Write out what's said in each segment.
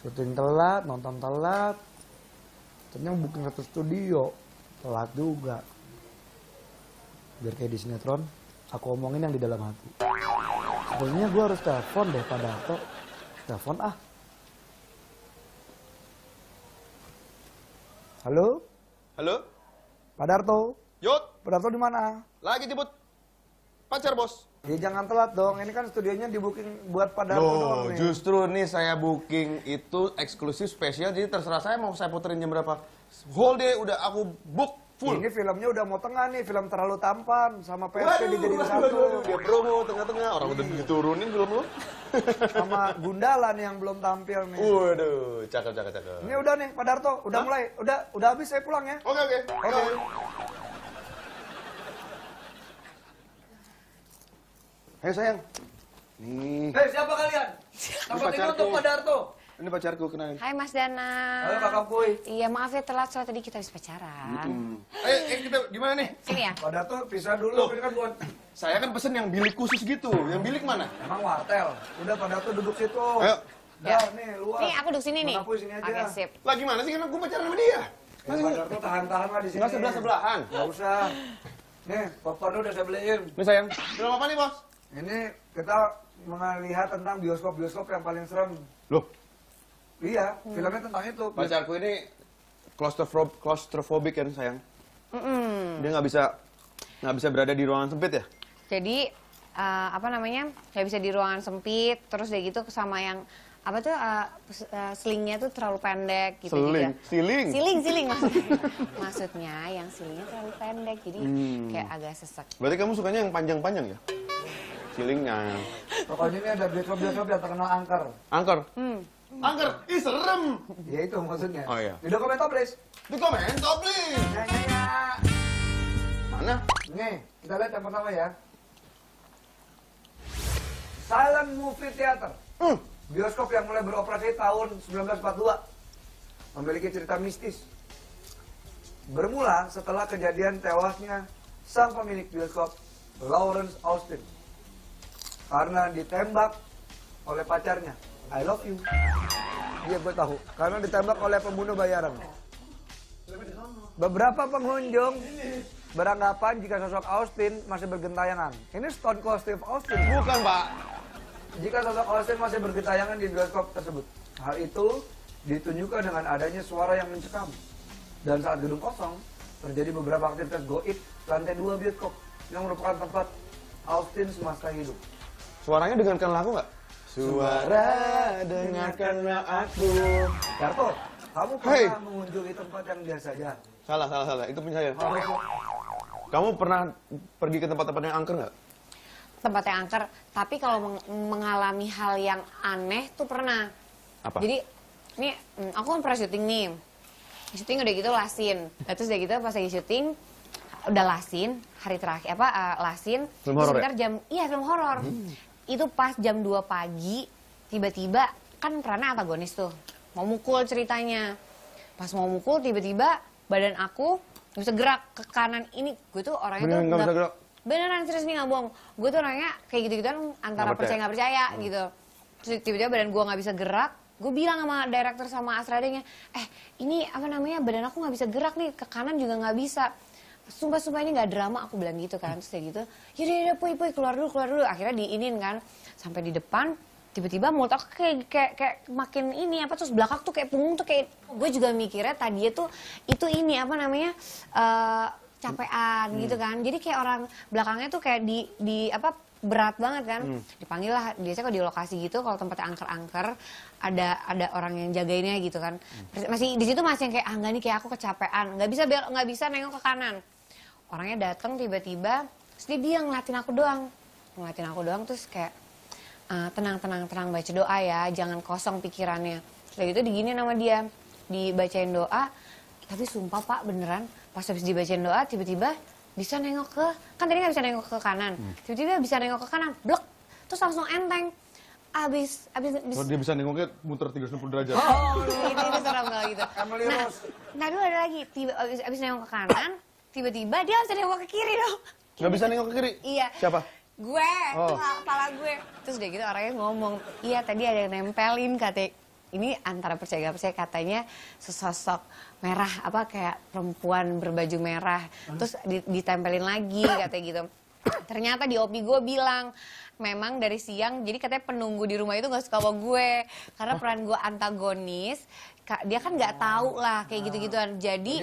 Syuting telat, nonton telat. Ternyata booking satu studio, telat juga. Biar kayak di sinetron, aku omongin yang di dalam hati. Sebenarnya gue harus telepon deh Pak Darto. Telepon ah. Halo? Halo? Pak Darto? Yot, Pak Darto di mana? lagi jemput pacar, Bos. Ya jangan telat dong, ini kan studionya di booking buat Pak Darto doang nih. Justru nih saya booking itu eksklusif spesial, jadi terserah saya mau saya puterin jam berapa. Whole day udah aku book full. Ini filmnya udah mau tengah nih, film terlalu tampan sama PSP dijadiin satu. Dia promo tengah-tengah, orang udah diturunin belum lu? Sama Gundalan yang belum tampil nih. Waduh, cakep. Ini udah nih Pak Darto, udah mulai, udah habis saya pulang ya. Oke. Hei sayang. Nih. Hei siapa kalian? Tempat ini untuk Pak Darto. Ini pacarku, kenalin. Hai Mas Dana. Halo Kakak Kuy. Iya maaf ya telat soalnya tadi kita habis pacaran. Kita gimana nih? Sini ya. Pak Darto pisah dulu, ini kan bukan. Saya kan pesen yang bilik khusus gitu. Yang bilik mana? Emang wartel. Udah Pak Darto duduk situ. Ayo. Dah nih luas. Nih aku duduk sini nih. Kakak Kuy sini aja. Oke sip. Lah gimana sih? Kan gue pacaran sama dia. Ya, Pak Darto tahan-tahan lah di sini. Nggak sebelah-sebelahan. Nggak usah. Nih, popcorn udah saya beliin. Nih sayang. Film apa nih, Bos? Ini kita melihat tentang bioskop-bioskop yang paling serem. Loh, Iya, filmnya tentang itu. pacarku ini claustrophobic kan sayang. Dia nggak bisa berada di ruangan sempit ya. Jadi apa namanya nggak bisa di ruangan sempit. Terus udah gitu sama yang apa tuh selingnya tuh terlalu pendek gitu juga. Siling maksudnya. Maksudnya yang silingnya terlalu pendek jadi kayak agak sesek. Berarti kamu sukanya yang panjang-panjang ya? Silingnya. Pokoknya ini ada bioskop-bioskop yang terkenal angker. Angker. Angker, ih serem. Ya itu maksudnya. Oh, iya. Di dokumento, please. Di komen, please. Ya. Mana? Nih, kita lihat yang pertama ya. Silent Movie Theater. Bioskop yang mulai beroperasi tahun 1942. Memiliki cerita mistis. Bermula setelah kejadian tewasnya sang pemilik bioskop, Lawrence Austin. Karena ditembak oleh pacarnya. I love you. Iya gue tahu. Karena ditembak oleh pembunuh bayaran. Beberapa pengunjung beranggapan jika sosok Austin masih bergentayangan. Ini Stone Cold Steve Austin. Bukan, Pak. Jika sosok Austin masih bergentayangan di bioskop tersebut. Hal itu ditunjukkan dengan adanya suara yang mencekam. Dan saat gedung kosong, terjadi beberapa aktivitas goib lantai 2 bioskop yang merupakan tempat Austin semasa hidup. Suaranya dengarkan lagu nggak? Suara dengarkanlah aku. Darto, kamu pernah mengunjungi tempat yang biasa saja? Salah. Itu punya saya. Kamu pernah pergi ke tempat-tempat yang angker nggak? Tempat yang angker. Tapi kalau mengalami hal yang aneh tuh pernah. Apa? Jadi ini aku kan pernah syuting nih. Syuting udah gitu lasin. Terus udah gitu pas lagi syuting udah lasin hari terakhir lasin. Film horor sebentar ya? Iya film horor. Itu pas jam 2 pagi tiba-tiba kan perannya antagonis tuh. Mau mukul ceritanya. Pas mau mukul tiba-tiba badan aku nggak bisa gerak ke kanan ini. Gue tuh orangnya tuh nggak bisa gerak. Beneran serius nih nggak bohong. Gue tuh orangnya kayak gitu-gituan antara percaya nggak percaya gitu. Terus tiba-tiba badan gue nggak bisa gerak. Gue bilang sama director sama Asradanya, ini apa namanya badan aku nggak bisa gerak nih ke kanan juga nggak bisa. Sumpah ini nggak drama, aku bilang gitu kan. Terus kayak gitu, yaudah puy keluar dulu. Akhirnya diinin kan, sampai di depan tiba-tiba mulut aku kayak makin ini apa terus belakang tuh kayak punggung tuh kayak gue juga mikirnya tadinya tuh itu ini apa namanya capean gitu kan. Jadi kayak orang belakangnya tuh kayak di apa berat banget kan. Dipanggil lah biasanya kalau di lokasi gitu kalau tempatnya angker-angker ada orang yang jagainnya gitu kan. Masih di situ masih yang kayak enggak nih kayak aku kecapean, nggak bisa nengok ke kanan. Orangnya datang tiba-tiba terus dia ngeliatin aku doang terus kayak tenang baca doa ya, jangan kosong pikirannya. Terus gitu diginiin sama dia, dibacain doa. Tapi sumpah Pak beneran pas habis dibacain doa tiba-tiba bisa nengok ke, kan tadi nggak bisa nengok ke kanan, tiba-tiba bisa nengok ke kanan, blok, terus langsung enteng. Abis Oh, dia bisa nengoknya muter 360 derajat. Oh, itu serem banget gitu. Nah dulu ada lagi, abis nengok ke kanan, tiba-tiba dia bisa nengok ke kiri dong. Nggak bisa nengok ke kiri? Iya. Siapa? Gue, kepala gue. Terus udah gitu orangnya ngomong, iya tadi ada yang nempelin katanya. ini antara percaya gak percaya katanya sesosok merah apa kayak perempuan berbaju merah terus ditempelin lagi katanya gitu. Ternyata di OP gue bilang memang dari siang jadi katanya penunggu di rumah itu gak suka sama gue karena peran gue antagonis. Dia kan nggak tahu lah kayak gitu-gituan. Jadi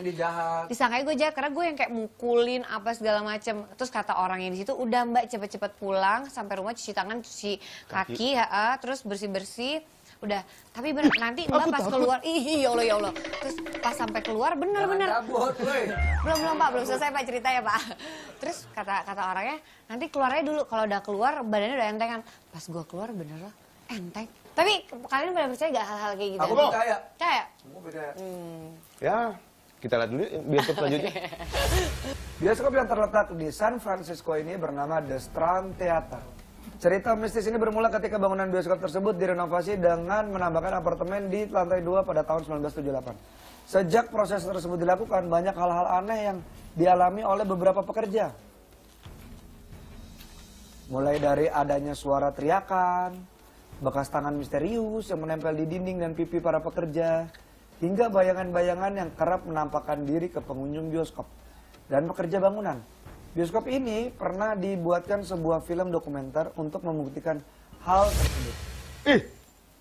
disangkanya gue jahat karena gue yang kayak mukulin apa segala macem. Terus kata orangnya di situ, udah Mbak cepet-cepet pulang sampai rumah cuci tangan, cuci kaki, terus bersih-bersih. Udah, tapi bener nanti Mbak pas keluar, ya Allah. Terus pas sampai keluar bener-bener. Belum Pak, belum selesai Pak ceritanya Pak. Terus kata orangnya, nanti keluarnya dulu. Kalau udah keluar badannya udah entengan. Pas gue keluar bener lah, enteng. Tapi kalian pada percaya gak hal-hal kayak gitu? Aku percaya. Percaya? Aku percaya. Ya, kita lihat dulu bioskop selanjutnya. Bioskop yang terletak di San Francisco ini bernama The Strand Theater. Cerita mistis ini bermula ketika bangunan bioskop tersebut direnovasi dengan menambahkan apartemen di lantai 2 pada tahun 1978. Sejak proses tersebut dilakukan, banyak hal-hal aneh yang dialami oleh beberapa pekerja. Mulai dari adanya suara teriakan, bekas tangan misterius yang menempel di dinding dan pipi para pekerja, hingga bayangan-bayangan yang kerap menampakkan diri ke pengunjung bioskop dan pekerja bangunan. Bioskop ini pernah dibuatkan sebuah film dokumenter untuk membuktikan hal tersebut. Ih,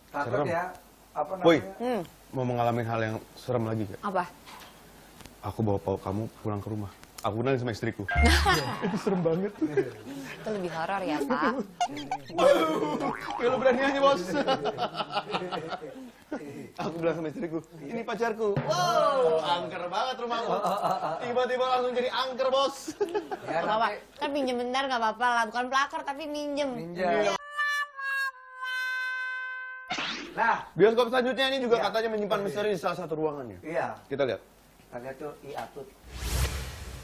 takut ya? Apa Boy, namanya? mau mengalami hal yang serem lagi gak? Apa? Aku bawa kamu pulang ke rumah. Aku kenalin sama istriku. Itu serem banget. Itu lebih horor ya Pak. Ya lo berani aja bos. Aku bilang sama istriku, ini pacarku. Wow, angker banget rumahku. Tiba-tiba langsung jadi angker bos. Ya, Gak apa, kan pinjem bentar gak apa-apa lah. Bukan pelakor tapi minjem. Nah, bioskop selanjutnya ini juga katanya menyimpan misteri di salah satu ruangannya. iya. Kita lihat. Kita lihat tuh, Atut.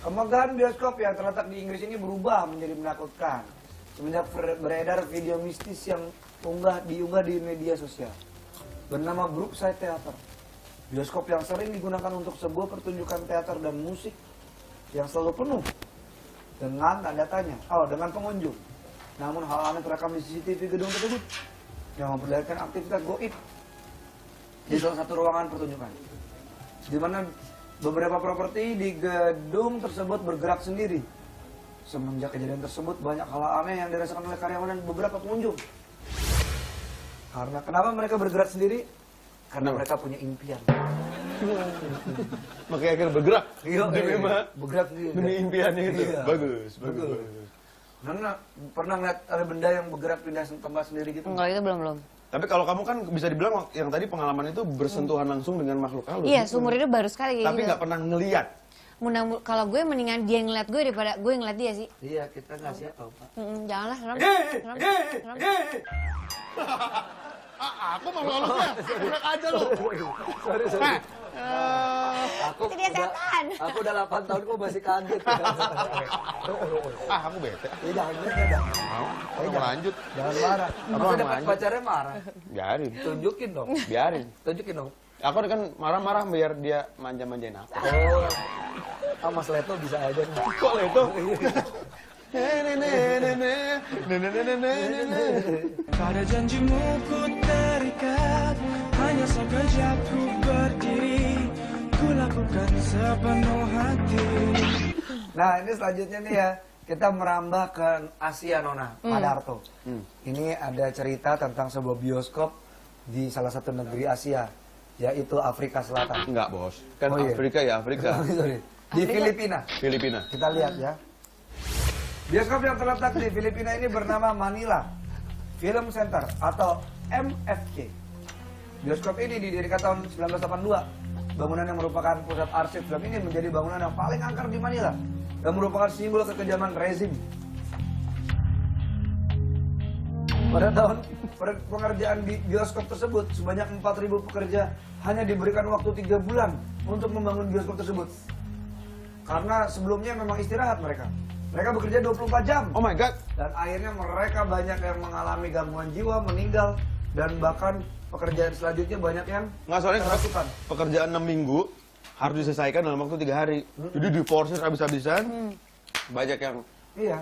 Kemegahan bioskop yang terletak di Inggris ini berubah menjadi menakutkan semenjak beredar video mistis yang diunggah di media sosial bernama Brookside Theater. Bioskop yang sering digunakan untuk sebuah pertunjukan teater dan musik yang selalu penuh dengan tanda tanya, dengan pengunjung. Namun hal aneh terekam di CCTV gedung tersebut yang memperlihatkan aktivitas goib di salah satu ruangan pertunjukan, di mana beberapa properti di gedung tersebut bergerak sendiri. Semenjak kejadian tersebut, banyak hal aneh yang dirasakan oleh karyawan dan beberapa pengunjung. Karena kenapa mereka bergerak sendiri? Karena mereka punya impian. Makanya akhirnya bergerak. Iya, bergerak sendiri. Demi impiannya itu. Iya. Bagus. Karena pernah ngeliat ada benda yang bergerak pindah tempat sendiri gitu? Enggak, itu belum. Tapi kalau kamu kan bisa dibilang yang tadi pengalaman itu bersentuhan langsung dengan makhluk halus. Iya, seumur hidup baru sekali kayak Tapi gitu. nggak pernah ngeliat. Kalau gue mendingan dia ngeliat gue daripada gue ngeliat dia sih. Iya, kita nggak siap tau Pak. Janganlah, serem. Aku mau halusnya. Udah aja lu. Sorry. Itu dia setan. Aku udah 8 tahun kok masih kaget. Aku bete. Ya jangan. Aku mau lanjut. Jangan marah. Aku Masa mau dapat lanjut. pacarnya marah? Biarin. Tunjukin dong. Tunjukin dong. Aku kan marah-marah biar dia manja-manjain aku. Mas Leto bisa aja nih. Kok Leto? Pada janjimu ku terikat, hanya sekejap ku berdiri, ku lakukan sepenuh hati. Nah ini selanjutnya nih ya, kita merambah ke Asia Nona, Pak Darto. Ini ada cerita tentang sebuah bioskop di salah satu negeri Asia, yaitu Afrika Selatan. Enggak bos, kan Oh, iya. Afrika ya Afrika. Sorry. Di Filipina. Kita lihat ya. Bioskop yang terletak di Filipina ini bernama Manila Film Center atau MFC. Bioskop ini didirikan tahun 1982. Bangunan yang merupakan pusat arsip film ini menjadi bangunan yang paling angker di Manila dan merupakan simbol kekejaman rezim. Pada tahun pengerjaan di bioskop tersebut, sebanyak 4.000 pekerja hanya diberikan waktu 3 bulan untuk membangun bioskop tersebut. Karena sebelumnya memang istirahat mereka. Mereka bekerja 24 jam. Oh my god. Dan akhirnya mereka banyak yang mengalami gangguan jiwa, meninggal, dan bahkan pekerjaan selanjutnya banyak yang Nggak, soalnya kerasukan. pekerjaan 6 minggu harus diselesaikan dalam waktu 3 hari. Jadi diforsir habis-habisan. Banyak yang Iya.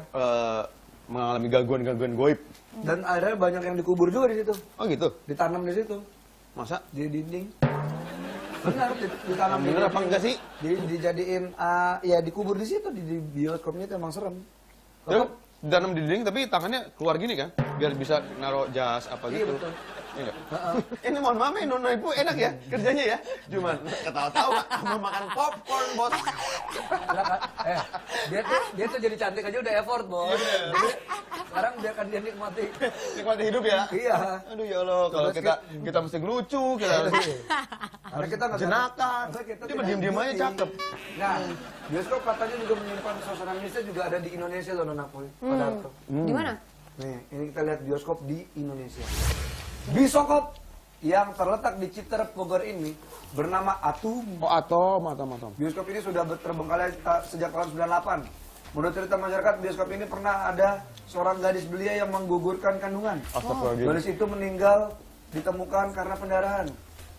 mengalami gangguan-gangguan goib. Dan akhirnya banyak yang dikubur juga di situ, Oh gitu? ditanam di situ. Masa? Di dinding. Benar, ditanam di Bener apa dinding. enggak sih? Dijadiin, ya dikubur di situ, di bioskopnya itu emang serem. Dia dalam di dinding tapi tangannya keluar gini kan? Biar bisa naruh jas apa Iya, gitu. betul. Iya nggak? Ini mohon maaf ya, Nona Ibu enak ya kerjanya ya. Cuman ketawa-tawa sama makan popcorn, Bos. Dia tuh jadi cantik aja udah effort, Bos. Jadi, sekarang biarkan dia nikmati. Nikmati hidup ya. Iya. Aduh ya Allah, kalau kita mesti ngelucu, kita harus Karena kita nggak jenakan. karena kita Dia tidak diem-diem aja beauty. cakep. Nah, bioskop katanya juga menyimpan suasana mistis juga ada di Indonesia loh, Nona Puy. Pada Di mana? Nih, ini kita lihat bioskop di Indonesia. Bisokop yang terletak di Citerep, Bogor ini bernama Atum. Oh, atom. Bioskop ini sudah terbengkalai sejak tahun 98. Menurut cerita masyarakat, bioskop ini pernah ada seorang gadis belia yang menggugurkan kandungan. Astagfirullahaladzim. Gadis itu meninggal ditemukan karena pendarahan.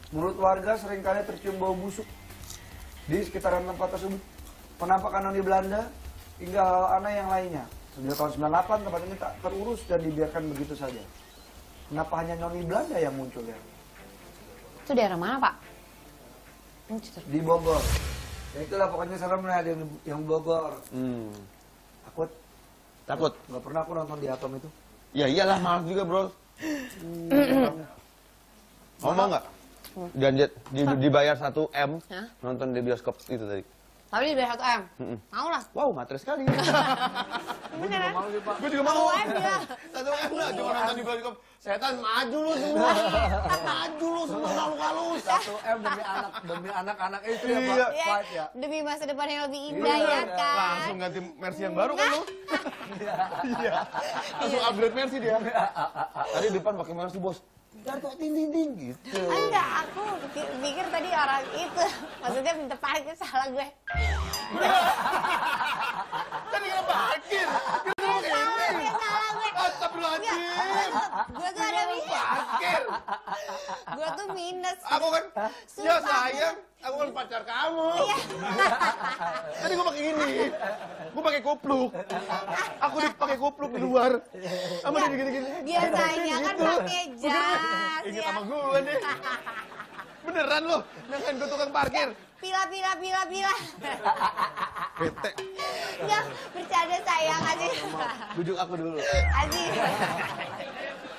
Menurut warga seringkali tercium bau busuk di sekitaran tempat tersebut. Penampakan noni Belanda hingga hal aneh yang lainnya. Sejak tahun 98 tempat ini tak terurus dan dibiarkan begitu saja. Kenapa hanya noni Belanda yang muncul ya? Itu daerah mana, Pak? Di Bogor. Ya itulah pokoknya serem lah yang Bogor. Takut? Nggak pernah aku nonton di Atom itu. Ya iyalah, mahal juga bro. Mau nggak? Janji dibayar 1 M Hah? nonton di bioskop itu tadi. Tapi di 1 M. Mau lah. Wow, matre sekali. Beneran? Gue juga mau. 1 M ya. 1 M lah, cuma nonton di bioskop. Setan, maju lu semua. Maju lu semua, halus-halus. 1 M demi anak-anak itu ya, Iya. Pak. Ya, Fight ya. demi masa depan yang lebih indah ya kan. Langsung ganti versi yang baru kan lu? Iya. Langsung upgrade versi dia. Tadi depan pakai versi bos. Darto ting gitu. Enggak, aku pikir tadi orang itu. Maksudnya minta parkir, salah gue. Tadi kena parkir. Salah gue. Astagfirullahaladzim. Gue tuh ada minus. Parkir. Gue tuh minus. Aku kan, ya Sumpah. sayang, aku kan pacar kamu. Tadi gue pakai gini, gue pakai kupluk. Aku pakai kupluk di luar. Sama dia gini-gini. Biasanya kan pakai jas. Ingat Ya. sama gue deh. Beneran loh, dengan gue tukang parkir. Pila. Bete. Ya, bercanda sayang aja. Bujuk aku dulu. Aji.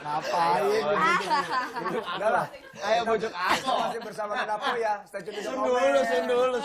Ngapain? Udah lah. Ayo bujuk aku. Masih bersama Nona Puy ya. Stay tune di Sun komen. dulu.